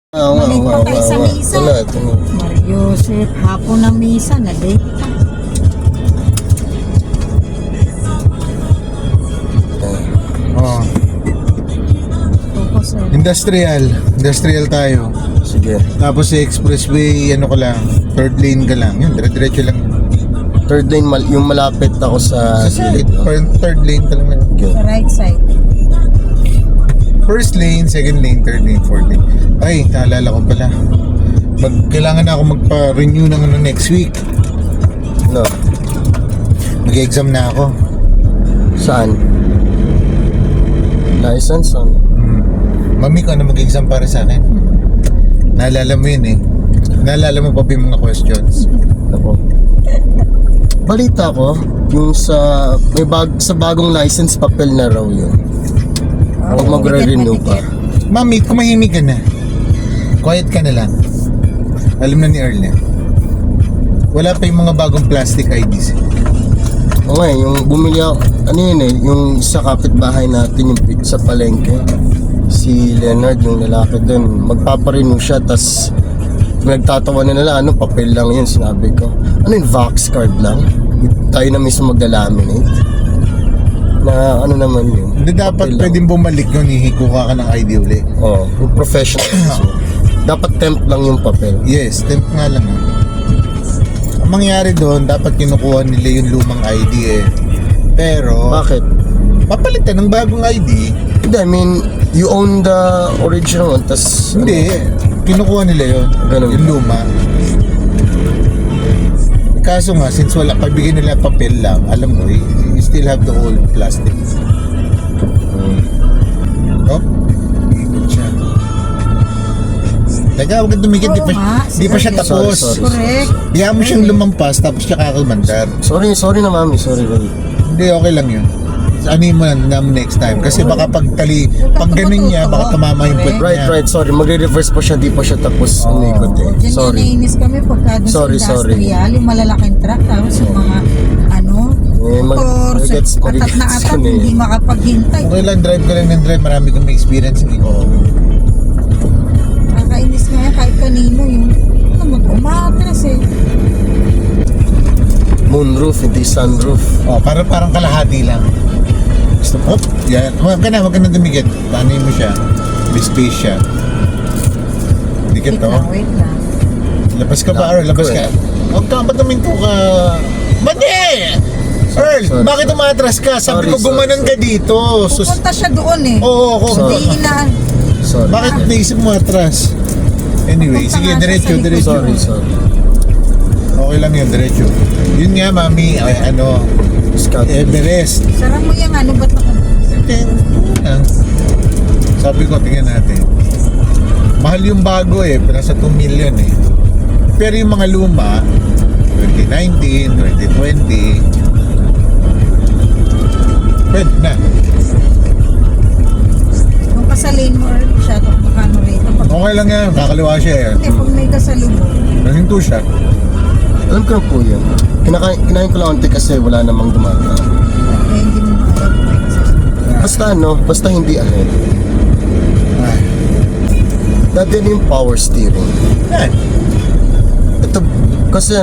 Balik pa tayo sa misa. Ito. Mariosep, hapon na misa, na-date pa. Oh, Focus, industrial tayo. Sige. Tapos sa expressway, ano ka lang, third lane ka lang. Yun, dire-diretso lang. Third lane, yung malapit ako sa gilid. Third lane ka lang. Okay. sa right side. First lane, second lane, third lane, fourth lane. Ay, naalala ko pala. Kailangan na ako magpa-renew ng next week. No. Mag-exam na ako. Saan? License on? Mami ko na mag-exam para sa akin. Naalala mo yun eh. Naalala mo pa ba yung mga questions? Ako. Balita ko, yung sa sa bagong license papel na raw yun. Huwag magre-renew pa. Mami, kumahimik ka na. Quiet ka na lang. Alam na ni Earl na. Wala pa yung mga bagong plastic IDs. O nga, yung bumili ako, ano yun eh, yung sa kapitbahay natin, yung sa palengke. Si Leonard, yung lalaki dun, magpaparenew siya, tas nagtatawa na nila, ano, papel lang yun, sinabi ko. Ano yung Vox card lang? Tayo na mismo magdalaminate. Na ano naman yun. Hindi dapat pwedeng bumalik yun, hihiko ka ng ID ulit. Oo, yung professional. Dapat temp lang yung papel. Yes, temp nga lang. Ang mangyari doon, dapat kinukuha nila yung lumang ID eh. Pero, Bakit? papalitan ng bagong ID. Hindi, I mean, you own the original one, tas... Hindi, kinukuha nila yun. Ganun. Yung luma. Kaso nga, since wala, pabigyan nila papel lang, alam mo, you still have the old plastic. Oh, ikot siya. Teka, huwag ka tumikit, di pa siya tapos. Sorry. Correct. Diyan mo siyang lumampas, tapos siya kakalmandar. Sorry na mami, sorry. Hindi, okay lang yun. Ano mo na next time? Kasi baka pag ganun niya, baka tumama yung puwet niya. Right, sorry. Magre-reverse pa siya, di pa siya tapos unikot eh. Diyan Sorry. naiinis kami pagka doon Sorry. sa industrial, yung malalaking truck, tapos yung mga, motor, atat na atat, hindi makapaghintay. Okay lang, drive ka lang ng drive. Marami kang may experience. Nakakainis nga yan, kahit kanino, yung, umatras eh. Moonroof, hindi sunroof. Parang kalahati lang. Stop. Hop. Yan. Huwag ka na dumikit. Paano mo siya? May space siya. Dikit to. Wait lang. Labas ka ba, Earl? Labas ka. Huwag ka, ba't naminto ka? Mali! Earl, Sorry. bakit umatras ka? Sabi ko, gumanon ka dito. Pupunta siya doon eh. Oo, Hindi ina. Sorry. Bakit naisip mo atras? Anyway, Pupunta sige, nga siya sa diretso. Sorry. Okay lang yun, diretso. Yun nga, mami, Scout. Everest. Sarang mo yung ano, ba't Sabi ko, tingnan natin. Mahal yung bago eh, nasa 2 million eh. Pero yung mga luma, 2019, 2020, pwede na. Kung kasalin mo or masyadong makano rito. Okay lang yan, kakaliwa siya eh. Hindi, pag may kasalubong. Nahinto siya. Alam ko na po yun. Kinain ko lang onti kasi wala namang dumaga. Eh, hindi mo makaya. Basta hindi ahead. Ay. Dati yung power steering. Yan. Ito, kasi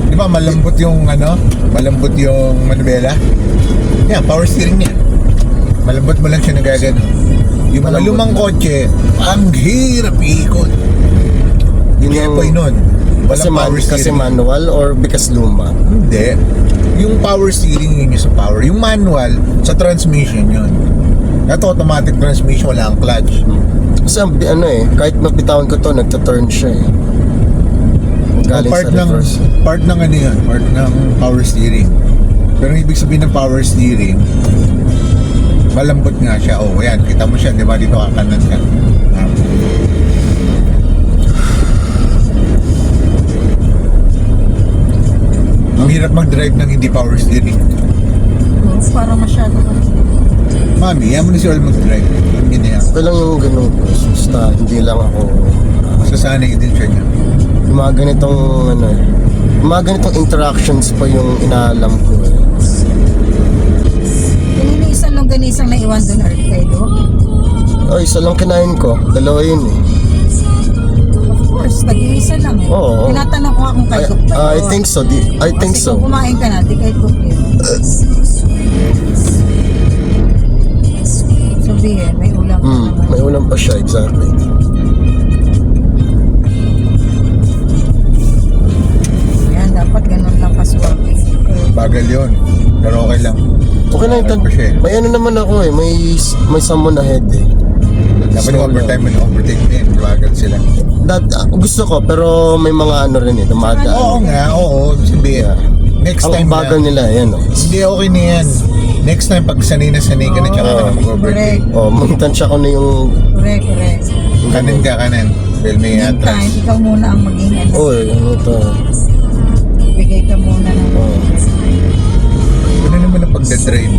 Di ba malambot yung manubela? Yan, power steering niya. Malambot mo lang siya nagagano. Yung mga Malambot lumang lang. kotse, ang hirap ikot. Yun Hindi yung, po nun. kasi manual or because luma? Hindi. Yung power steering yun yung sa power. Yung manual, sa transmission yun. Ito automatic transmission, wala ang clutch. Kasi kahit mapitawan ko to, nagta-turn siya eh. Galing part sa reverse. Part ng yun, part ng power steering. Pero ibig sabihin ng power steering, malambot nga siya. Ayan, kita mo siya, di ba? Dito kakanan ka. Ang hirap mag-drive ng hindi power steering. Para masyado kasi. Mami, yan mo na si Earl mag-drive. Okay lang yung ganun. Basta hindi lang ako sasanay din siya niya. yung mga ganitong interactions pa yung inaalam ko eh. Kanino isang longganisang naiwan doon, Earth, kayo? Isa lang kinain ko. Dalawa yun eh. Tapos tag-iisa lang eh. Oo. Tinatanong ko nga kung kayo cook ba I yun. think so. I think Kasi so. kung kumain ka na, di kayo cook yun. Sabihin, may ulam ka naman. May ulam pa siya, exactly. Yan, dapat ganun lang kaswerte. Bagal yun. Pero okay lang. Okay lang ito. Pa siya eh. May ano naman ako eh. May someone ahead eh. Dapat So, overtime and overtake din. Bagal sila. Gusto ko, pero may mga ano rin eh. Dumadaan. Oo nga, oo. Sabihin. Next Ang time bagal na. nila, yan oh. Hindi, okay na yan. Next time, pag sanay na sanay ka na, tsaka ka na mag-overtake. Correct. Oh, magtansya ko na yung... Correct. Kanan ka, kanan. Dahil may Meantime, atras. ikaw muna ang maging ano. Oh, ano to? Bigay ka muna ng Oh. Ano naman ang pagdadrive?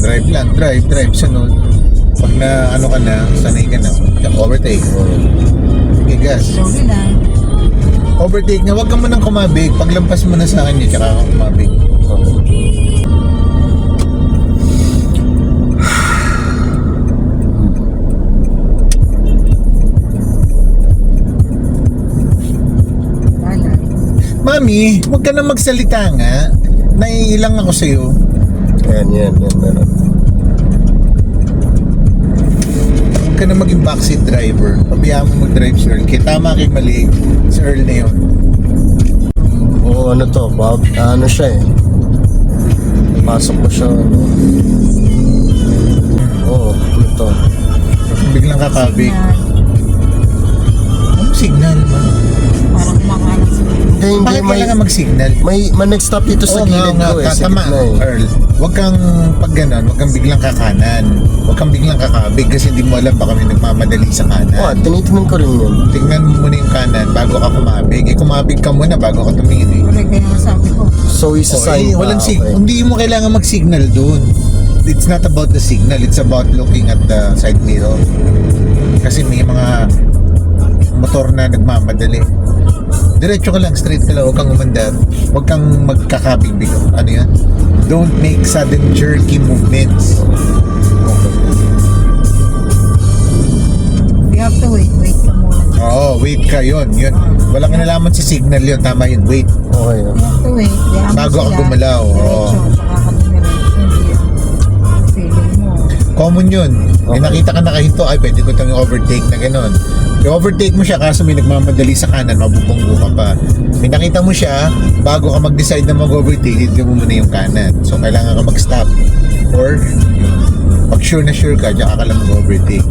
Drive lang, drive, sunod. Pag na, ano ka na, sanay ka na, tsaka overtake. Okay, gas. slowly lang. Overtake na, huwag ka munang kumabig. Paglampas mo na sa akin yun, tsaka ka kumabig. Wala. Mami, huwag ka na magsalita nga. Naiilang ako sa'yo. Yan, meron. Huwag ka na maging backseat driver. Pabayaan mo mag-drive si Earl. Kaya tama kay mali, si Earl na yun. Oo, ano to? Ano siya eh. Pasok ko siya, ano. Oo, ano to? Biglang kakabig. Yan. Anong signal, ma? Parang kumakalat sa Hindi, Bakit may... kailangan mag-signal? May next stop dito sa Oo nga, gilid nga, ko eh. Sa tama, gitna eh. Earl. Huwag kang, pag gano'n, huwag kang biglang kakanan. Huwag kang biglang kakabig kasi hindi mo alam baka may nagmamadali sa kanan. Oo, tinitingnan ko rin yun. Tingnan mo muna yung kanan bago ka kumabig. Kumabig ka muna bago ka tumingin eh. Correct, kaya nga sabi ko. So, isa sign pa. Walang okay. Hindi mo kailangan mag-signal dun. It's not about the signal. It's about looking at the side mirror. Kasi may mga motor na nagmamadali. Diretso ka lang, straight ka lang. Huwag kang umandar. Huwag kang magkakabig-big. Ano yan? Don't make sudden jerky movements. You have to wait ka muna. Oo, wait ka. Yun. Walang kinalaman sa signal yun. Tama yun. Wait. Okay. You have to wait. Diyan Bago ka gumalaw, oo. Diretso, saka ka dumiretso. Hindi yung feeling mo. Common yun. May Okay. nakita ka nakahinto, ay pwede ko itong overtake na gano'n. I-overtake mo siya kaso may nagmamadali sa kanan, mabubunggo ka pa. May nakita mo siya, bago ka mag-decide na mag-overtake, hit ka mo muna yung kanan. So kailangan ka mag-stop. Or, pag sure na sure ka, diyan ka lang mag-overtake.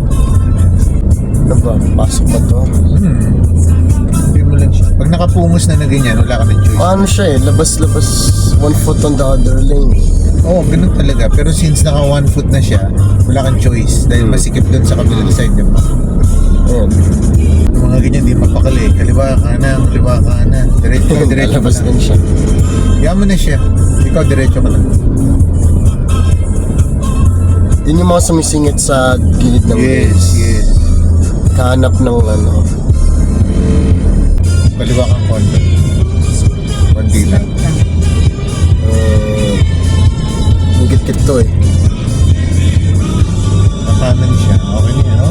Ano ba? Pasok ba to? Hindi mo lang siya. Pag nakapungos na ganyan, wala ka ng choice. Ano siya eh? Labas-labas. 1 foot on the other lane. Oo, ganun talaga. Pero since naka 1 foot na siya, wala kang choice. Dahil masikip dun sa kabilang side mo. Ayan. Yung mga ganyan, di mapakali. Kaliwa kanan. Diretso ka Lalabas na. din siya. Kaya mo na siya. Ikaw, diretso ka na. Yun yung mga sumisingit sa gilid ng Yes. kahanap ng ano. Kaliwa kang konti. Konti lang. Ang git-git to eh. Nakanan siya. Okay na yan, no?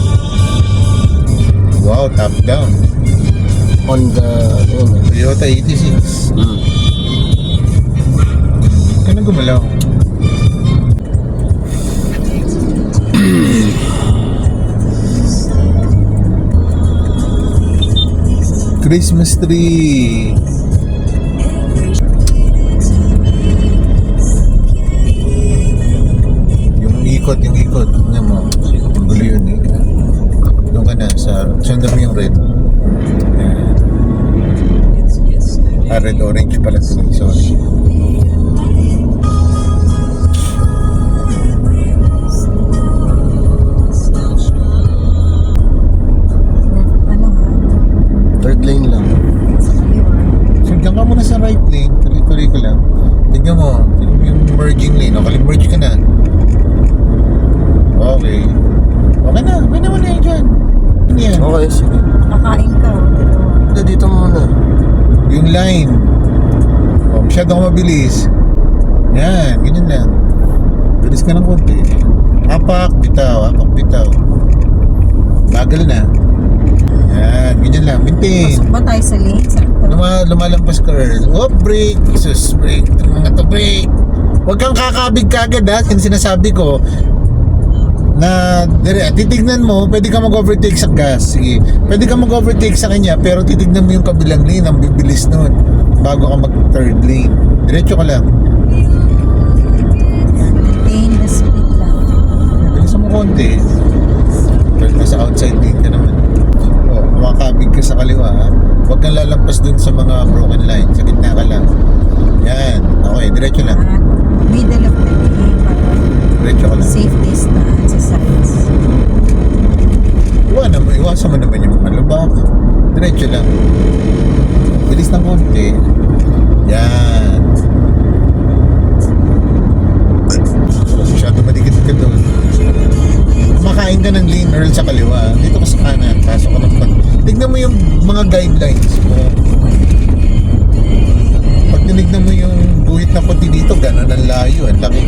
Wow, top down. On the... Ayun. Toyota 86. Huwag ka na gumalaw. Christmas tree. Yung ikot. Tingnan mo. Ang gulo yun eh. Doon ka na sa... Sundan mo yung red. Ayan. Red orange pala ito. Sorry. Ano nga? Third lane lang. Sundan ka muna sa right lane. Tuloy-tuloy ka lang. Tignan mo. Yung merging lane. Okay, merge ka na. Okay. Okay na. May naman na yun dyan. Ano yan? Okay, sige. Kakain ka. Dito muna. Yung line. Oh, masyadong mabilis. Yan. Ganyan lang. Bilis ka ng konti. Apak, bitaw. Bagal na. lang, maintain. Pasok ba tayo sa lane? Sakto. Lumalampas ka, Earl. Oh, brake. Jesus, brake. Itong mga to, brake. Huwag kang kakabig kagad, ha. Yung sinasabi ko, na titignan mo, pwede ka mag-overtake sa gas. Sige. Pwede ka mag-overtake sa kanya, pero titignan mo yung kabilang lane, ang bibilis nun. Bago ka mag-third lane. Diretso ka lang. Maintain the speed lang. Bilisan mo konti. Well, nasa outside lane ka naman. O, makakabig ka sa kaliwa, ha. Huwag kang lalampas dun sa mga broken line. Sa gitna ka lang. Yan. Okay, diretso lang. Middle of the lane para Diretso ka lang. safe distance sa sides. Iwasan mo naman yung mga lubak. Diretso lang. Bilis ng konti. Yan. Masyado madikit ka doon. Kumakain ka ng lane, Earl, sa kaliwa. Dito ka sa kanan. Pasok ka ng tignan mo yung mga guidelines mo. Pag tinignan mo yung guhit na puti dito, gano'n ang layo, ang laki.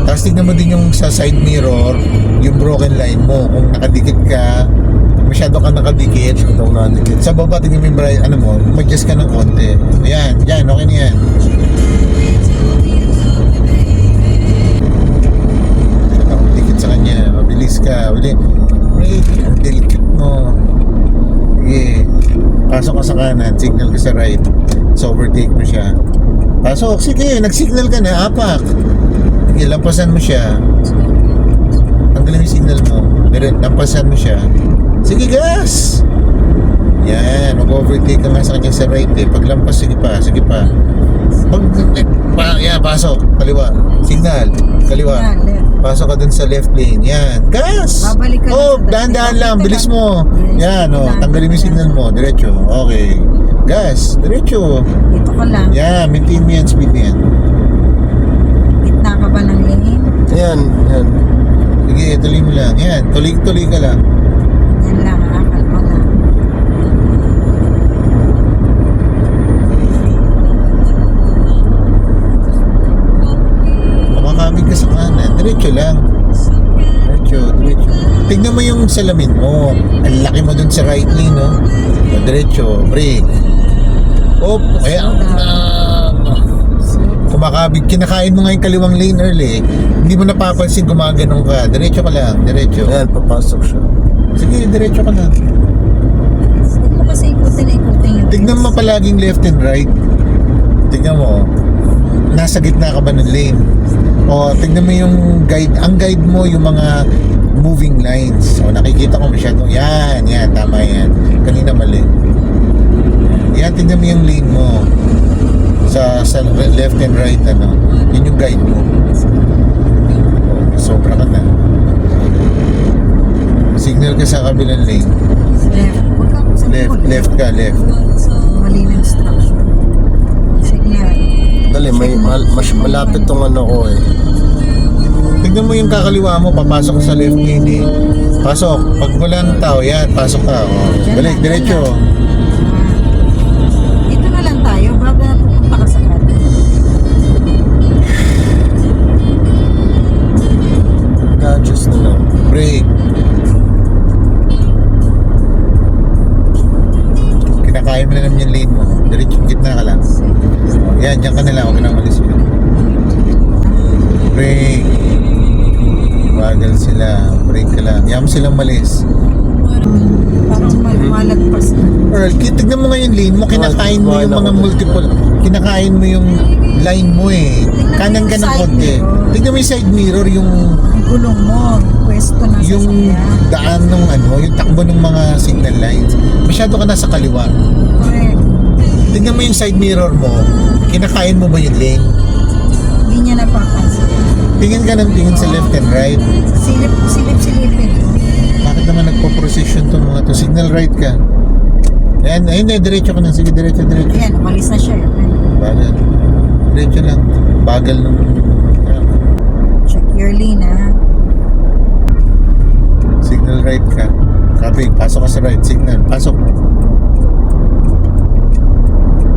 Tapos tignan mo din yung sa side mirror, yung broken line mo. Kung nakadikit ka, masyado ka nakadikit. Sa baba, tignan mo yung ano mo, mag-adjust ka ng konti. Ayan, yan, okay na yan. Dikit sa kanya, mabilis ka. Wait, delicate mo. Sige, pasok ka sa kanan, signal ka sa right. So overtake mo siya. Pasok, sige, nag-signal ka na, apak. Sige, lampasan mo siya. Tanggalin mo yung signal mo. Lampasan mo siya. Sige, gas! Yan, mag-overtake ka nga sa kanya sa right eh. Pag lampas, sige pa. Pasok, kaliwa. Signal, kaliwa. Yan, left. Pasok ka dun sa left lane. Yan. Gas! Babalik ka Oh, na sa dahan-dahan dati. lang. Bilis mo. Yes, Yan, oh. dahan-dahan. Tanggalin mo yung signal mo. Diretso. Okay. Gas. Diretso. Dito ka lang. Yan. Maintain mo yan. Speed mo yan. Gitna ka ba ng lane? Ayan, yan. Sige, tuloy mo lang. Yan. Tuloy ka lang. Yan lang, kalma lang. Kumakabig ka sa kanan. Diretso lang. Diretso. Tignan mo yung salamin mo. Ang laki mo dun sa right lane, no? O, diretso. Brake. Oh, kaya kumakabig. Kinakain mo nga yung kaliwang lane early. Hindi mo napapansin gumaganong ka. Diretso ka lang. Diretso. Ayan, papasok siya. Sige, diretso ka lang. Huwag mo kasi ikutin yung Tignan mo palaging left and right. Tignan mo. Nasa gitna ka ba ng lane? O, tignan mo yung guide. Ang guide mo yung mga moving lines. O, nakikita ko masyadong. Yan. Tama yan. Kanina mali. Yan, tignan mo yung lane mo. Sa left and right, ano. Yun yung guide mo. O, sobra ka na. Signal ka sa kabilang lane. left. Huwag kang sa Left ka. Mali na instruction. Signal. Dali, mas malapit tong ano ko eh. Tignan mo yung kakaliwa mo, papasok sa left lane eh. Pasok. Pag wala ng tao, yan, pasok ka. O, balik, diretso. Dito na lang tayo, bago na pupunta ka sa kanan. Gadgets na lang. Brake. Kinakain mo na naman yung lane mo. Diretso, gitna ka lang. O, yan, dyan ka na lang. Huwag ka nang malis mo. Brake. Bagal sila. Brake ka lang. Yan mo silang malis. Parang malagpas na. Earl, tignan mo nga yung lane mo, kinakain mo yung mga multiple, kinakain mo yung line mo eh. Kanan ka ng konti. Tignan mo yung side mirror, yung Ang gulong mo, pwesto na sa yung sakyan. daan ng ano, yung takbo ng mga signal lines. Masyado ka nasa kaliwa. Correct. Tignan mo yung side mirror mo, kinakain mo ba yung lane? Hindi niya napapansin. Tingin ka ng tingin sa left and right. Silip-silipin. Bakit naman nagpo-precision to mga to? Signal right ka. Ayun na, diretso ka na. Sige, diretso. Ayan, umalis na siya. Bagal. Diretso lang. Bagal nung... Check your lane, ha. Signal right ka. Copy. Pasok ka sa right. Signal. Pasok.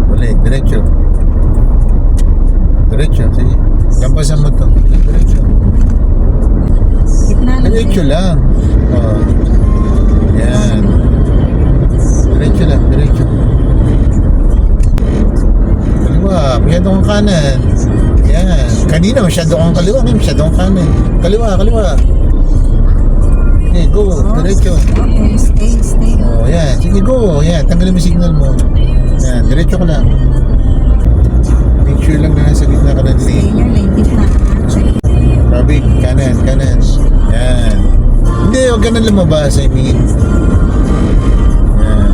Balik. Diretso. Sige. Lampasan mo to. Diretso. Gitna lang. Diretso lang. Oh. Yan. Diretso lang. kanan. Yan. Kanina masyado kang kaliwa, ngayon masyado kang kanan. Kaliwa. Okay, go. Diretso. Okay, stay. Oh, yan. Sige, go. Yan, tanggalin mo yung signal mo. Yan, diretso ka lang. Make sure lang na nasa gitna ka ng Stay lane. in your lane, gitna. Traffic, kanan. Yan. Hindi, huwag ka na lumabas, I mean. Yan.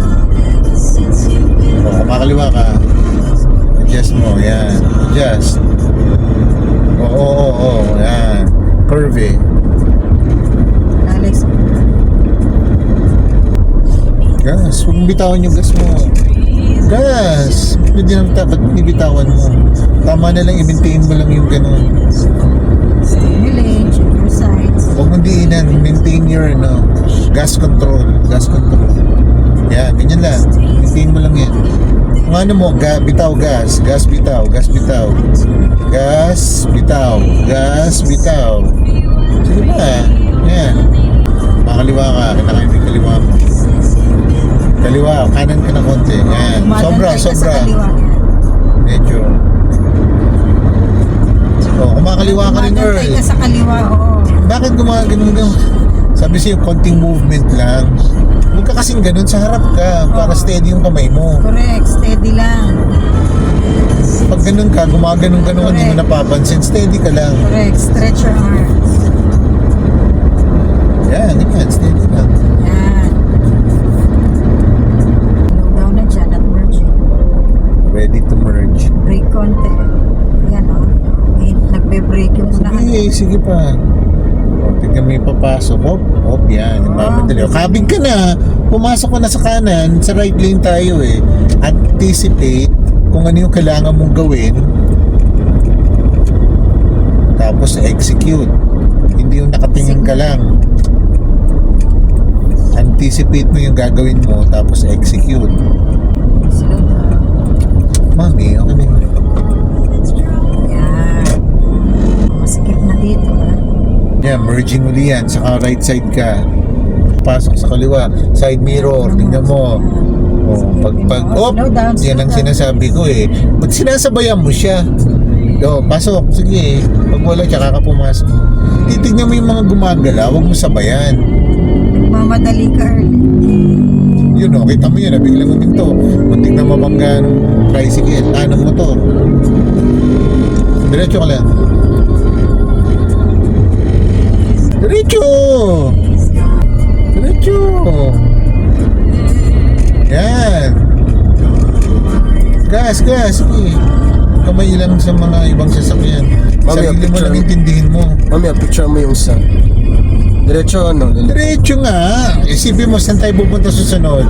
O, kumakaliwa ka. Adjust mo, yan. Adjust. Oo, yan. Curve eh. Alex, Gas, huwag mong bitawan yung gas mo. Gas! Pwede nang ba't binibitawan mo? Tama na lang, i-maintain mo lang yung ganun. stay in your lane, check your sides. Huwag mong diinan, maintain your gas control. Yan, ganyan lang. Maintain mo lang yan. Kung ano mo, bitaw gas. Gas bitaw. Sige ba? Yan. Makaliwa ka, kinakain mo yung kaliwa mo. Kaliwa, kanan ka ng konti. Yan. Sobra. Sa kaliwa. Medyo. Oh, kumakaliwa ka rin, Gumagantay Earl. ka sa kaliwa, oo. Bakit gumagano? Sabi sa'yo, konting movement lang. Huwag ka kasing ganun, sa harap ka para steady yung kamay mo. Correct, steady lang. Pag ganun ka, gumaganon-ganon, hindi mo napapansin, steady ka lang. Correct, stretch your arms. Yan, steady lang. Yan. Slow down na dyan at merging. Ready to merge. Brake konti. Yan o. Nagbe-brake yung unahan. Sige pa. O, tignan mo yung papasok. Hop, yan. Mamadali. O, kabig ka na. Pumasok ka na sa kanan. Sa right lane tayo eh. Anticipate kung ano yung kailangan mong gawin. Tapos execute. Hindi yung nakatingin ka lang. Anticipate mo yung gagawin mo. Tapos execute. Slow down. Mami, okay na yun. Yan. Masikip na dito ha. Yeah, merging uli yan. Saka right side ka. Pasok sa kaliwa. Side mirror. Tingnan mo. Oh, Slow down, yan ang sinasabi ko eh. Ba't sinasabayan mo siya? Pasok. Sige. Pag wala, tsaka ka pumasok. Titignan mo yung mga gumagala. Huwag mo sabayan. Mamadali ka early. Yun o, kita mo yun. Biglang uminto. Muntik na mabangga ng tricycle. Ng motor. Diretso ka lang. Diretso! Yan. Gas. Sige. Kamay lang sa mga ibang sasakyan. Mami, Sarili mo picture. lang intindihin mo. Mami, picture mo yung sun. Diretso Diretso nga. Isipin mo saan tayo pupunta susunod.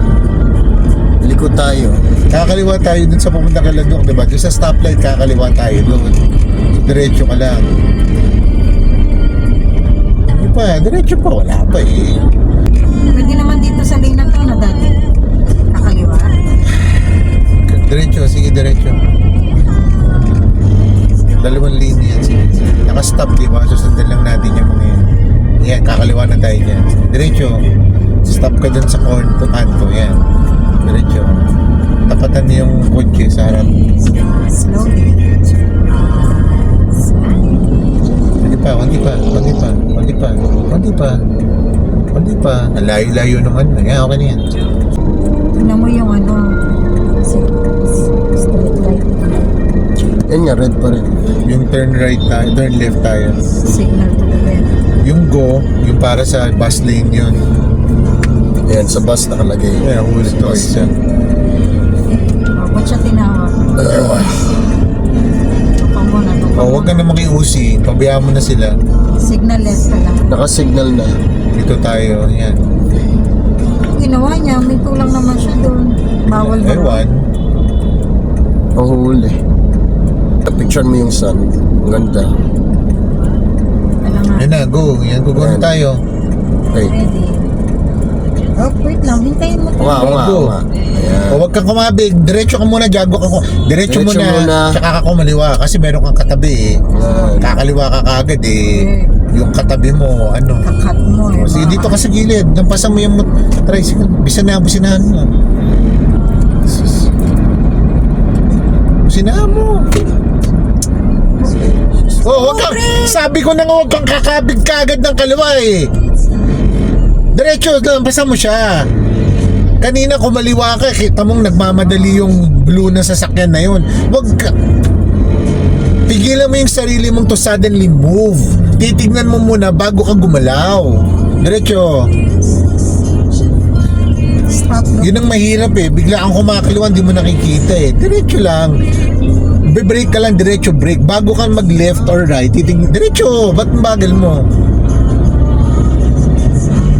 liko tayo. Kakaliwa tayo dun sa pupunta kay Ladok, diba? Doon sa stoplight, kakaliwa tayo doon. So, diretso ka lang. Hindi pa, diretso pa. Wala pa eh. Pwede naman dito sa lane na to na dati. Kakaliwa. Diretso, sige diretso. Dalawang linya yan. Sige. Naka-stop, diba? Susundan lang natin yung mga yan. Yan, kakaliwa na tayo dyan. Diretso. Stop ka dun sa kanto. Yan. Diretso. Tapatan niyo yung kotse sa harap. Slowly. Konti pa. Ang layo-layo naman. Yan, okay na yan. Tingnan mo yung street light. Yan nga, red pa rin. Yung turn right tayo, turn left tayo. Signal to the left. Yung go, yung para sa bus lane yun. Yan, sa bus nakalagay. Yan, huli to isa. Ba't siya tinawag? Tukang mo na. Huwag ka na makiusi. Pabayaan mo na sila. Signal left ka lang. Naka-signal na. Dito tayo. Yan. Ginawa niya, may tulang naman siya doon. Bawal ba? Ewan. Ang huli. Picture mo yung sun. Ang ganda. Alam nga. Yan na, go. Yan, go na tayo. Okay. Ready. Oh, wait lang. Hintayin mo tayo. Oo nga. Ayan. O, huwag kang kumabig. Diretso ka muna, Jago ka. Diretso Diretso muna. muna. Tsaka ka kumaliwa. Kasi meron kang katabi eh. Yan. Kakaliwa ka kagad eh. Yung katabi mo, ano. Kakat mo eh. O, sige, dito ka sa gilid. Lampasan mo yung tricycle. Businahan mo. Businahan mo. Oh, wag kang, sabi ko na nga huwag kang kakabig kagad ng kaliwa eh. Diretso, lampasan mo siya. Kanina kumaliwa ka, kita mong nagmamadali yung blue na sasakyan na yun. Wag ka. Pigilan mo yung sarili mong to suddenly move. Titignan mo muna bago ka gumalaw. Diretso. Stop no. Yun ang mahirap eh. Bigla kang kumakaliwa, hindi mo nakikita eh. Diretso lang. Be-brake ka lang, diretso brake. Bago ka mag left or right, titignan. Diretso, ba't bagal mo?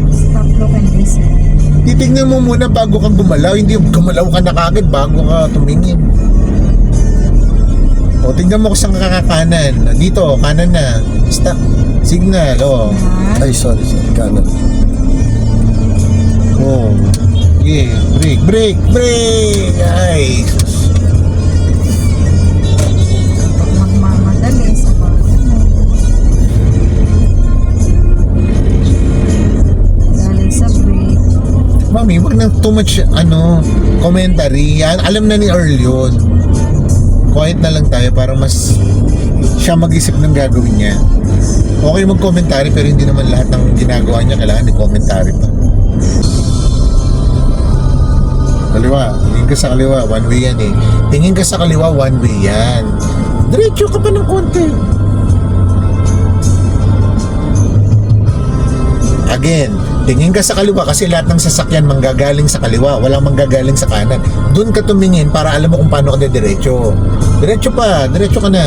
Stop, look and listen. Titignan mo muna bago ka gumalaw. Hindi gumalaw ka na kagad bago ka tumingin. O, tignan mo kung saan ka kakanan. Dito, kanan na. Stop. Signal, o. Ay, sorry, kanan. Oh. Yeah, brake. Ay, sus. Pag magmamadali sa bago mo. Galing sa break. Mami, wag nang too much, commentary. Alam na ni Earl yun. Quiet na lang tayo para mas siya mag-isip ng gagawin niya. Okay mag-commentary pero hindi naman lahat ng ginagawa niya kailangan i-commentary pa. Kaliwa, tingin ka sa kaliwa, one way yan eh. Tingin ka sa kaliwa, one way yan. Diretso ka pa ng konti. Again, tingin ka sa kaliwa kasi lahat ng sasakyan manggagaling sa kaliwa, walang manggagaling sa kanan. Doon ka tumingin para alam mo kung paano ka diretso. Diretso ka na.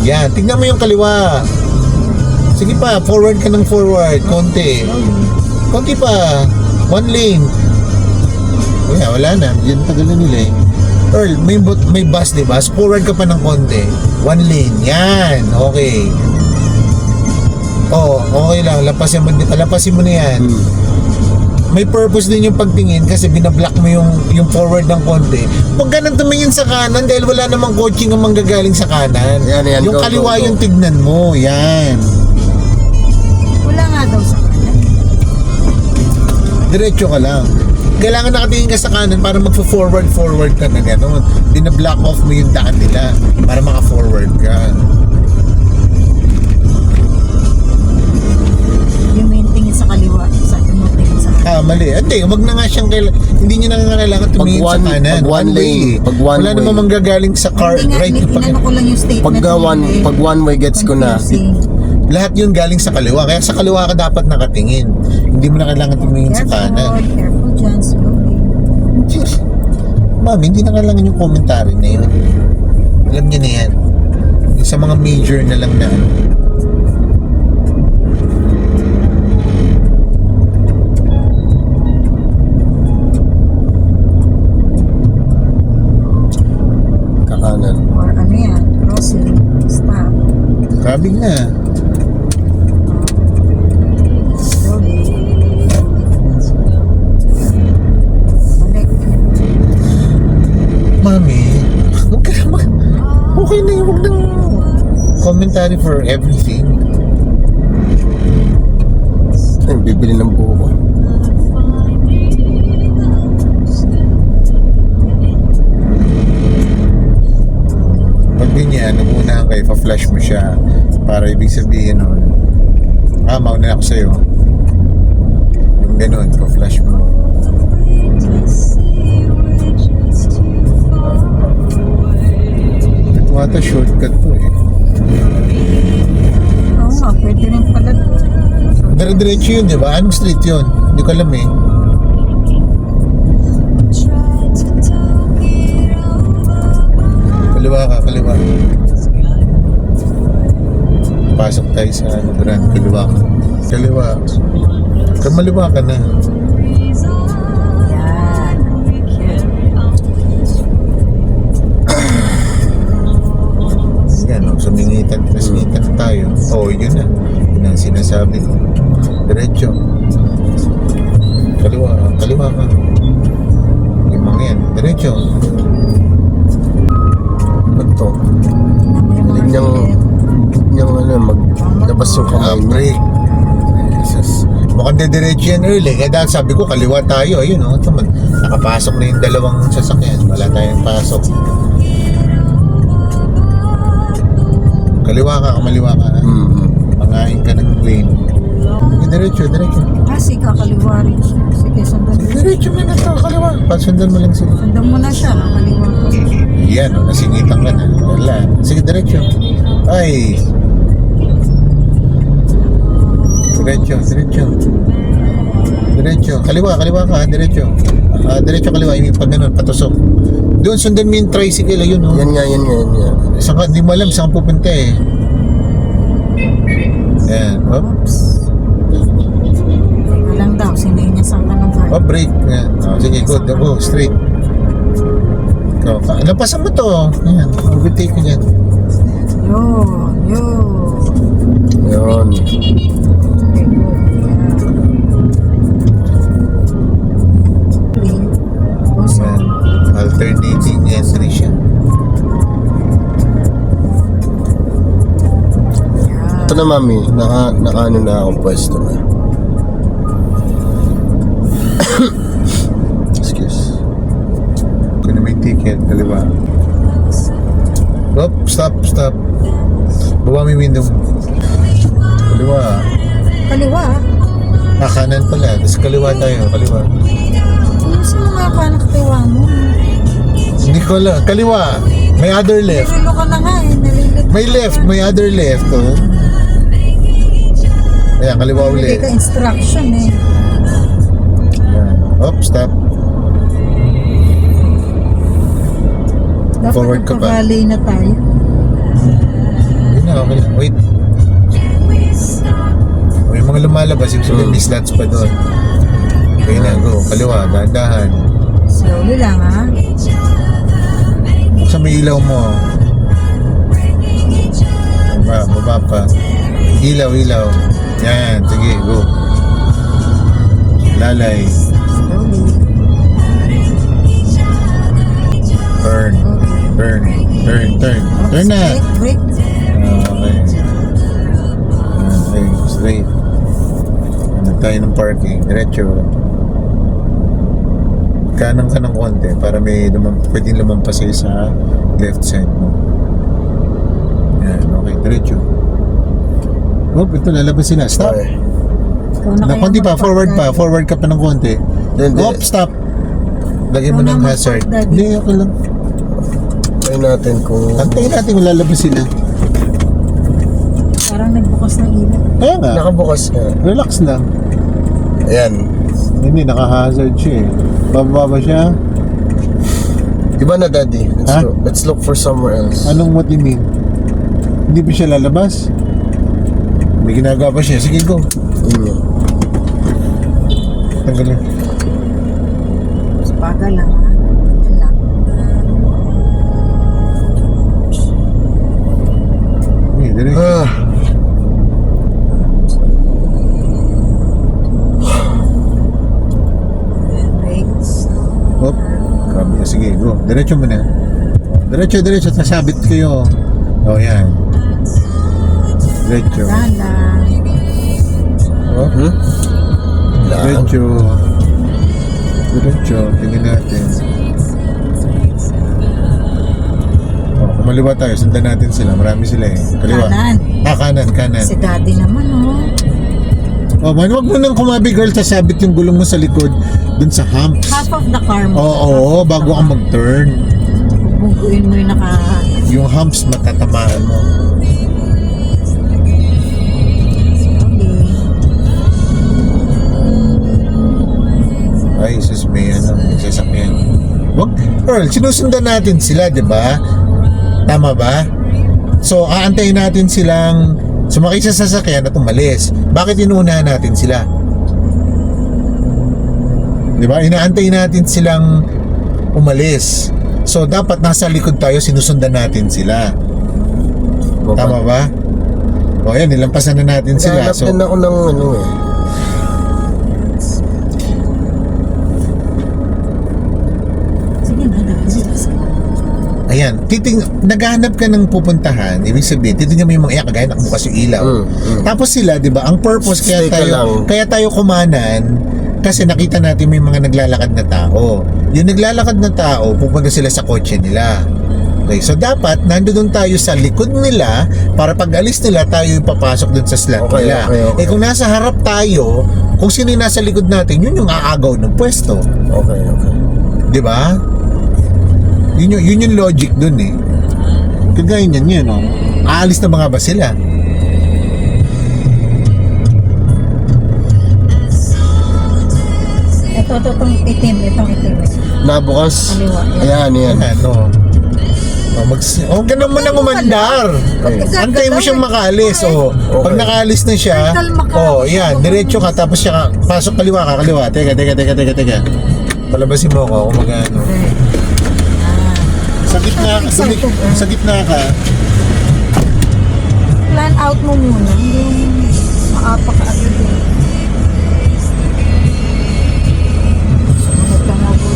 Yan, tingnan mo yung kaliwa. Sige pa, forward ka ng forward, konti. Konti pa, one lane. Yeah, wala na, yan tagal na nila eh. Earl, may bus diba? Forward ka pa ng konti. One lane, yan, okay. Oh, okay lang. Lapasin mo na yan. May purpose din yung pagtingin kasi binablock mo yung forward ng konti. Huwag ka nang tumingin sa kanan dahil wala namang coaching ang manggagaling sa kanan. Yan, Yung go, kaliwa go. yung tignan mo. Yan. Wala nga daw sa kanan. Diretso ka lang. Kailangan nakatingin ka sa kanan para magpo-forward ka na gano'n. Binablock off mo yung daan nila para maka-forward ka. Yung main tingin sa kaliwa. Sa mo tingin sa kanan. Mali. Hindi, wag na nga siyang hindi niya na nga kailangan tumingin sa kanan. Pag one lane, pag one Wala way. namang manggagaling sa car Hindi nga, right. inano ko lang yung statement. Pag one way gets ko na. Confusing. Lahat yun galing sa kaliwa. Kaya sa kaliwa ka dapat nakatingin. Hindi mo na kailangan tumingin sa kanan. Careful dyan, slowly. Mami, hindi na kailangan yung commentary na yun. Alam niya na yan. Yung sa mga major na lang na Kakanan. Or ano yan, crossing, stop, kabig na. slowly. Balik. Mami, huwag ka naman. Okay na yun. Huwag nang commentary for everything. Ay, bibili ng buho ko. Pag ganyan, nagunahan kayo, pa-flash mo siya para ibig sabihin nun, mauna ako sa'yo. Yung ganun, pa-flash mo. Ito ata shortcut to eh. Oo nga, pwede rin pala. Dire-diretso yun, di ba? Anong street yun? Hindi ko alam eh. Kaliwa. Pasok tayo sa Grand. Kaliwa. Kamaliwa ka na. Yan. Yan, sumingitan tayo. Yun na. Yun ang sinasabi ko. Diretso. Kaliwa ka. Yung mga yan. Diretso. Ba't to? Huwag niyang maglabas yung kamay niya. Break. Jesus. Mukhang dediretso yan early. Kaya dahil sabi ko, kaliwa tayo. Ayun, nakapasok na yung dalawang sasakyan. Wala tayong pasok. Kaliwa ka, kamaliwa ka. Mangain ka ng lane. Diretso. Kasi kakaliwa rin siya. Sige, sundan mo. Diretso mo na to, kaliwa. Pasundan mo lang sila. Sundan mo na siya, kakaliwa ko. Yan, nasingitan ka na. Wala. Sige, diretso. Ay. Diretso. Kaliwa ka, diretso. Diretso kaliwa, yung pag ganun, patusok. Doon, sundan mo yung tricycle, ayun, oh. Yan nga. Saan ka, hindi mo alam saan pupunta eh. Yan, hop. Alam daw, sinayin niya saan ka ng car. Hop, brake. Yan. Oh, sige, go, straight. Ikaw, lampasan mo to. Yan, overtake ko yan. Yun. Yan. Alternating entry siya. Ito na mami, naka na akong pwesto na. Excuse. Kung na may ticket, kaliwa. Hop, stop. Baba mo yung window mo. Kaliwa. Kaliwa? Kanan pala. Tapos kaliwa tayo. Kaliwa. Ano sa mga kanakatiwa mo? Hindi ko alam. Kaliwa. May other left. Nililo ka na nga eh. Nalilito. May left. May other left. Oh. Ayan, kaliwa Hindi ulit. ka instruction eh. Ayan. Hop, stop. Dapat Forward ka pa. nagpa-valley na tayo. Yun na, okay lang. Wait. May mga lumalabas. Yung sabihin, may slots pa doon. Okay na, go. Kaliwa, dahan-dahan. Slowly lang ha. Buksan may ilaw mo. Baba pa. Ilaw. Yan, sige, go. Lalay. Slowly. Turn. Turn na. Break. Okay. Okay, straight. Ano tayo ng parking? Diretso. Kanan ka ng konti para may pwedeng lumampas sa'yo sa left side mo. Yan, okay, diretso. Oh, ito lalabas sila. Stop. Okay. Ikaw na Na kaya konti pa, mag-park, forward ka pa ng konti. Hindi. Hop, stop. Lagyan mo Ikaw ng na hazard. mag-park, Daddy. Hindi, okay lang. Try natin kung... Antayin natin kung lalabas sila. Parang nagbukas ng ilaw. Kaya nga, Nakabukas nga. relax lang. Ayan. Hindi, naka-hazard siya eh. Bababa siya. Iba na daddy. Ha? Let's look for somewhere else. Anong what you mean? Hindi ba siya lalabas? May ginagawa pa siya. Sige, go. Yun nga. Tanggalin. Mas bagal lang ha. Yan lang. Okay, diretso. Brakes. Hop. Grabe. Sige, go. Diretso mo na. Diretso. Sasabit kayo. O, yan. Diretso. Dahan. Hop. Laan. Diretso. Tingnan natin. O, kumaliwa tayo. Sundan natin sila. Marami sila eh. Kaliwa. Kanan. Kanan. Si daddy naman oh. Oh, man, wag mo nang kumabi, girl. Sasabit yung gulong mo sa likod dun sa humps. Half of the car mo. Oo, bago ka mag-turn. Buguin mo yung Yung humps matatamaan mo. Ay, sus, may sasakyan. Wag, Earl, sinusundan natin sila, di ba? Tama ba? So, aantayin natin silang sumakay sa sasakyan at umalis. Bakit inuunahan natin sila? Di ba? Inaantay natin silang umalis. So, dapat nasa likod tayo, sinusundan natin sila. Tama ba? O, yan, nilampasan na natin sila. Naghanap So, din ako ng ano eh. Sige na, daddy. ayan, naghahanap ka ng pupuntahan, ibig sabihin, titingnan mo yung mga kagaya nakabukas yung ilaw. Tapos sila, di ba, ang purpose Stay ka lang. kaya tayo kumanan, kasi nakita natin may mga naglalakad na tao. Yung naglalakad na tao, pupunta sila sa kotse nila. Okay, so dapat nandoon tayo sa likod nila para pag alis nila tayo yung papasok dun sa slot Okay, nila. okay. Eh kung nasa harap tayo, kung sino yung nasa likod natin, yun yung aagaw ng pwesto. Okay. 'Di ba? Yun yung logic dun eh. Kagaya niyan yun, no? Aalis na mga ba sila? Itong itim. Nabukas. Kaliwa, Ayan. Ano? Huwag ka naman nang umandar. Antay mo siyang makaalis. Pag nakaalis na siya, yan, diretso ka, tapos siya, pasok kaliwa ka, kaliwa. Teka. Palabasin mo ako kung magano. Sa gitna ka. Plan out mo muna. Hindi maapa ka agad eh. Sumunod ka nga po.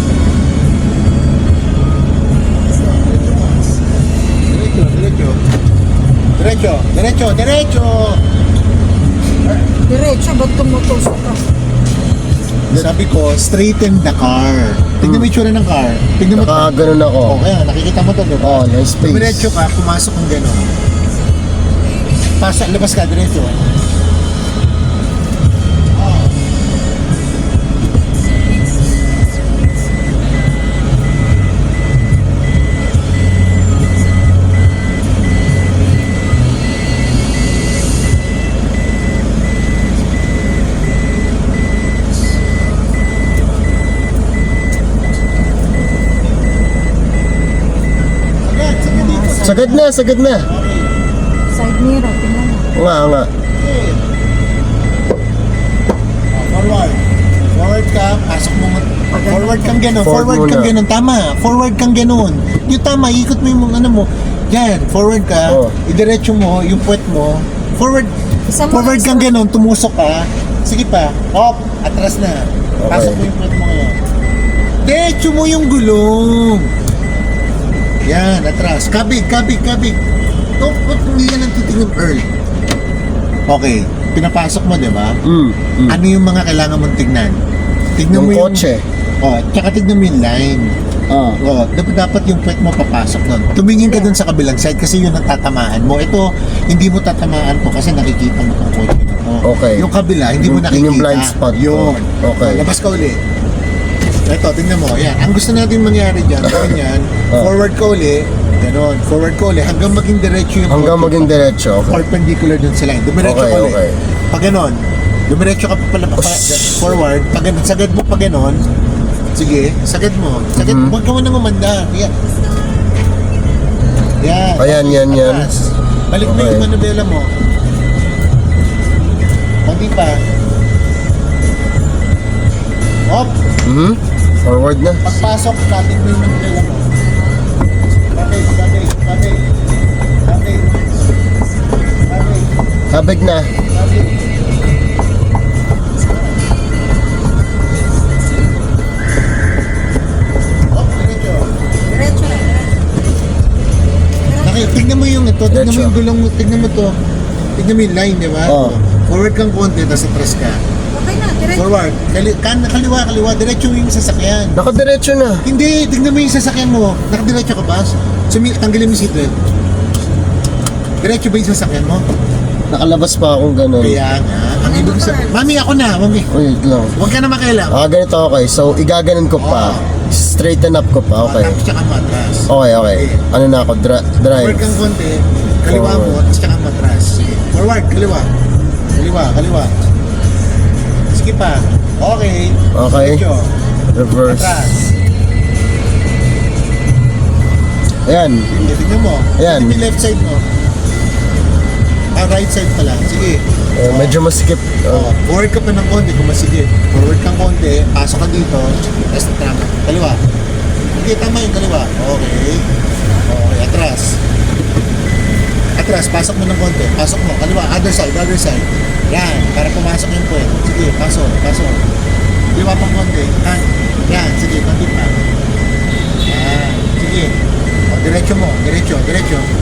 Diretso. Diretso, ba't tumutusok ka? Sabi ko, straighten the car. Tignan mo yung itsura ng car. Tignan mo to. Ganun ako. Kaya nakikita mo to, diba? Oh, nice space. Diretso ka, pumasok ng gano'n. Labas ka, diretso. Sagad na. Side mirror, tingnan mo. Nga. Forward ka, pasok mo. Forward kang gano'n. Forward Forward kang muna. gano'n. Tama. Forward kang gano'n. Yung tama, ikot mo yung ano mo. Yan, forward ka. Oh. Idiretso mo yung puwet mo. Forward. Isa mo, Forward isa. kang gano'n. Tumusok ka. Sige pa. Hop. Atras na. Pasok mo yung puwet mo ngayon. Diretso mo yung gulong. Yan, atras. Kabig. No, ba't hindi ka nang titingin, Earl? Okay, pinapasok mo, di ba? Ano yung mga kailangan mong tignan? Tignan Yung mo kotse. Tsaka tignan mo yung line. Dapat yung puwet mo papasok doon. Tumingin ka doon sa kabilang side kasi yun ang tatamaan mo. Ito, hindi mo tatamaan to kasi nakikita mo tong kotse na to. Okay. Yung kabila, hindi mo Yun nakikita. yung blind spot. Yun. Okay. Labas ka uli. Ito, tingnan mo. Yan. Ang gusto natin mangyari dyan, ganyan, forward ka uli, ganon. Forward ka uli, hanggang maging diretso yung Hanggang kotse. maging diretso. Okay. Perpendicular dun sa line. Dumiretso Okay, ka ulit. okay. Pag ganon, dumiretso ka forward. Pag ganon, sagad mo pag ganon. Sige, sagad mo. Huwag ka mo nang umanda. Yan. Ayan. Atras. Balik mo Okay. yung manubela mo. Hindi pa. Hop. Forward na. Pagpasok, natin mo yung manubela mo. Babay. Habig na. Diretso na. Tignan mo yung ito, tignan mo Diretso. yung gulong mo, tignan mo to. Tignan mo yung line, di ba? Oo. Forward kang konti, tapos atras ka. Okay na, diretso. Forward. Kaliwa. Diretso yung sasakyan. Nakadiretso na. Hindi, tignan mo yung sasakyan mo. Nakadiretso ka ba? Tanggalin mo yung seatbelt. Diretso ba yung sasakyan mo? Nakalabas pa akong ganun. Kaya nga. Ang ibig sabihin. Mami, ako na. Mami. Wait lang. Huwag ka na makialam. Ganito okay. So, igaganon ko pa. Straighten up ko pa. Okay. Tapos tsaka matras. Okay. Ano na ako? Forward Drive. kang konti. Kaliwa mo, Forward. tapos tsaka matras. Forward, kaliwa. Kaliwa. Sige pa. Okay. Okay. Diretso. Reverse. Atras. Ayan. Tignan mo. Ayan. Tignan mo yung left side mo. Right side pala. Sige. Medyo masikip. Forward ka pa ng konti kung masigit. Forward kang konti. Pasok ka dito. Tapos tama. Kaliwa. Okay, tama yung kaliwa. Okay. Atras. Pasok mo ng konti. Pasok mo. Kaliwa. Other side. Yan. Para pumasok yung puwet. Sige. Pasok. Kaliwa pang konti. Yan. Sige. Konti pa. Yan. Sige. Diretso mo. Diretso.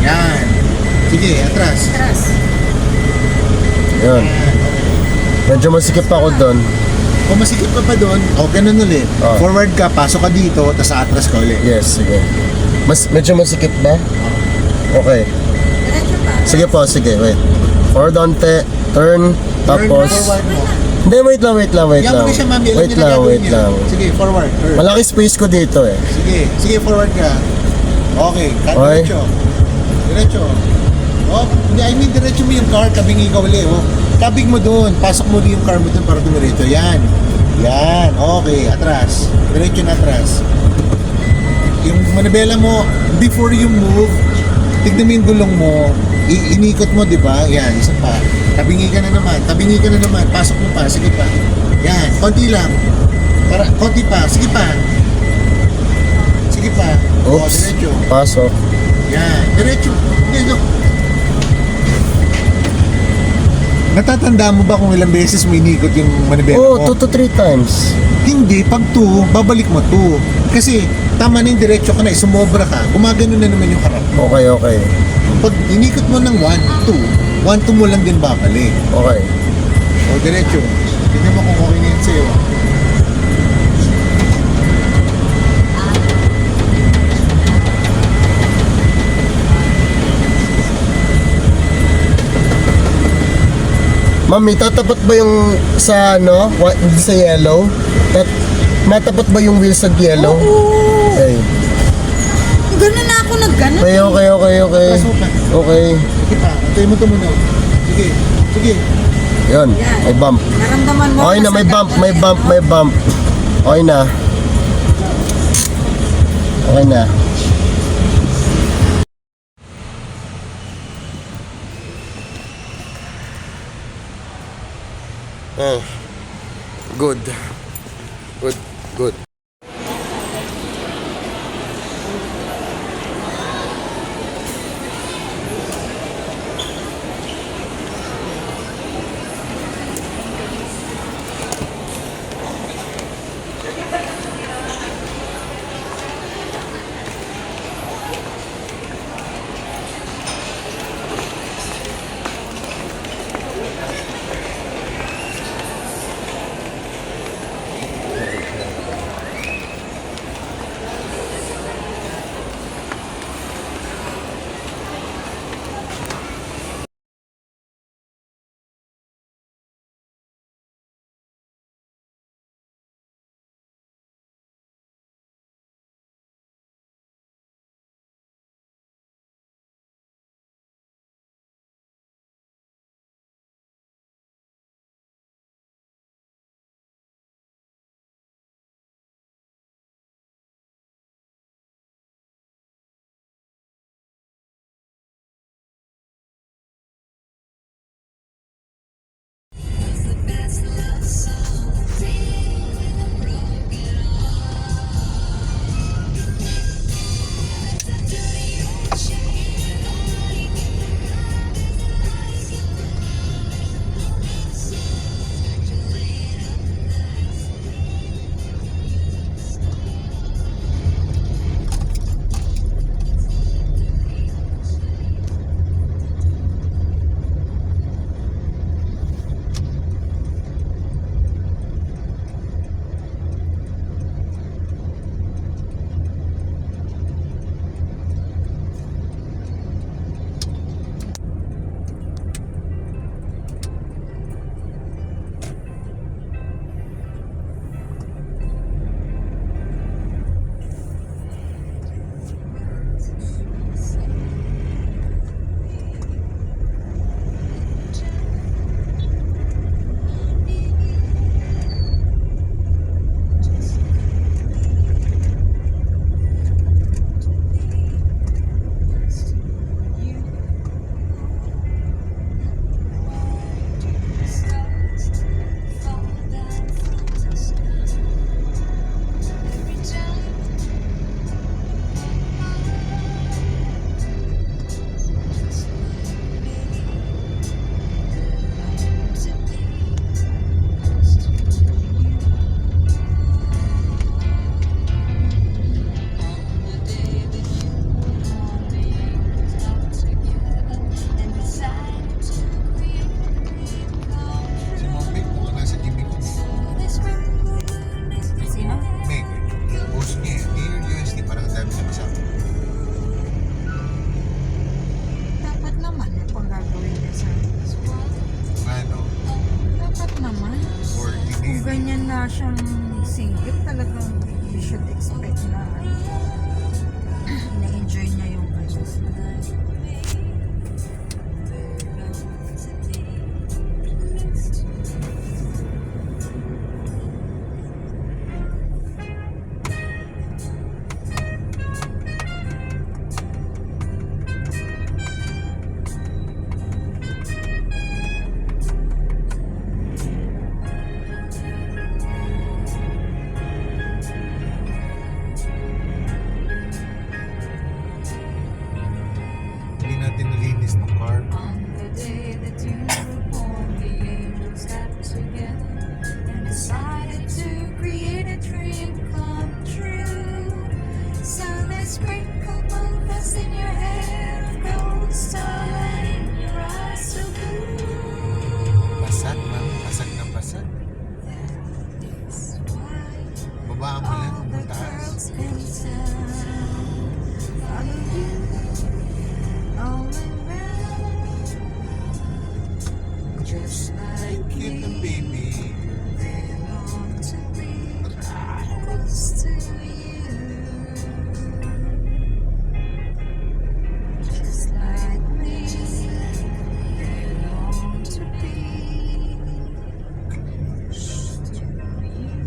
Yan. Sige. Atras. Ayan. Medyo masikip ako doon. Kung masikip ka pa doon, ganun ulit. Forward ka, pasok ka dito, tapos atras ka ulit. Yes, sige. Medyo masikip ba? Okay. Diretso pa. Sige po, sige, wait. Forward onte, turn, tapos... Forward mo. Hindi, wait lang. Yan mo na siya, mami. Alam Wait niya na lang, gagawin wait niya. lang. Sige, forward. Turn. Malaki space ko dito eh. Sige, forward ka. Okay, Okay. Diretso. Oh, hindi, I mean, diretso mo yung car, tabingi ka uli, oh. Tabing mo doon, pasok mo yung car mo doon para dumiretso. Yan. Okay, atras. Diretso na atras. Yung manibela mo, before you move, tignan mo yung gulong mo, inikot mo, di ba? Yan, isa pa. Tabingi ka na naman, pasok mo pa, sige pa. Yan, konti lang. Konti pa, sige pa. Sige pa. Oops, Diretso. pasok. Yan, diretso. Diretso. Natatanda mo ba kung ilang beses mo inikot yung manibela Oh, mo? 2 to 3 times. Hindi, pag 2, babalik mo 2. Kasi tama na yung diretso ka na, sumobra ka, gumagano na naman yung harap mo. Okay. Pag inikot mo ng 1, 2, 1, 2 mo lang din babalik. Okay. O, diretso. Tignan mo kung okay na yun sa'yo. Mami, tatapat ba yung sa ano, sa yellow? Matapat ba yung wheel sa yellow? Oo. Okay. Ganun na ako nagganon. Okay. Atras mo pa. Okay. Sige pa, antayin mo tumunog. Sige. Yun, may bump. Naramdaman mo. Okay na, may bump. Okay na. Oh, good. nagsingit talagang you should expect na na-enjoy niya yung kanyang Hindi natin nalinis ng car. On the day that you were born, the angels got together and decided to create a dream come true. So they sprinkled both us in your hair of gold, starlight in your eyes so blue. Pasad, ma'am. Pasad na pasad. That's why Babaan mo lang all kung the mataas. girls in town follow you all around, just like Cute ng me. baby. They long to be close to you, just like me. They long to be close to you.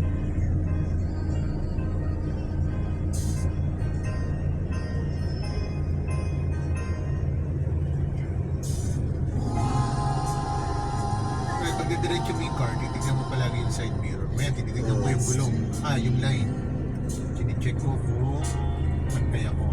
Kaya pag didiretso mo yung car, titignan mo palagi yung side mirror. Maya, tinitignan mo yung gulong. Yung line. Chine-check ko kung pantay ako.